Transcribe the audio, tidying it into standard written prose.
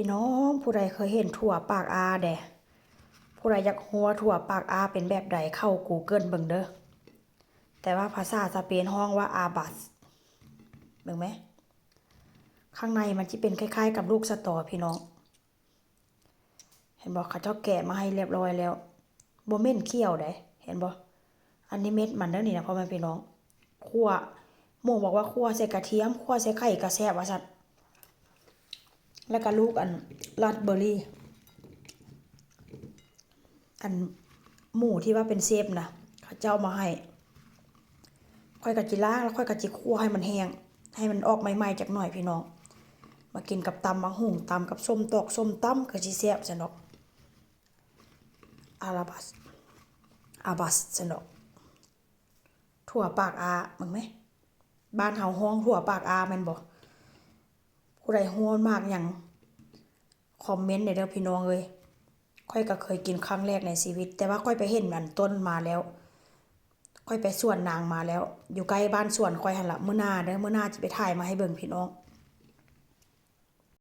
พี่น้องผู้ใดเคยเห็นถั่วปากอาแดผู้ใดอยากรู้ว่าถั่วปากอาเป็นแบบใดเข้า Google เบิ่งเด้อแต่ว่าภาษาสเปนฮ้องว่าอาบัสเบิ่งไหมข้างในมันสิเป็นคล้ายๆกับลูกสะตอพี่น้องเห็นบ่เขาเจ้าแกะมาให้เรียบร้อยแล้วบ่เหม็นเคี้ยวได้เห็นบ่อันนี้เม็ดมันเด้อนี่นะพ่อแม่พี่น้องคั่วหมู่บอกว่าคั่วใส่กระเทียมคั่วใส่ไข่ก็แซ่บว่าซั่นแล้วก็ลูกอันราสเบอร์รี่อันหมูที่ว่าเป็นเซฟนะเขาเจ้ามาให้ค่อยกะจิล้างแล้วค่อยกะจิคั่วให้มันแห้งให้มันออกใหม่ๆจักหน่อยพี่น้องมากินกับตำบักหุ่งตำกับส้มตอกส้มตำก็สิแซ่บซั่นดอกอาราบัสอาบัสซั่นดอกถั่วปากอามึงไหมบ้านเฮาฮ้องถั่วปากอาแม่นบ่ผู้ใดฮ้อนมากหยังคอมเมนต์ได้เด้อพี่น้องเอ้ยค่อยก็เคยกินครั้งแรกในชีวิตแต่ว่าค่อยไปเห็นอันต้นมาแล้วค่อยไปสวนนางมาแล้วอยู่ใกล้บ้านสวนค่อยหั่นล่ะมื้อหน้าเด้อมื้อหน้าสิไปถ่ายมาให้เบิ่งพี่น้อง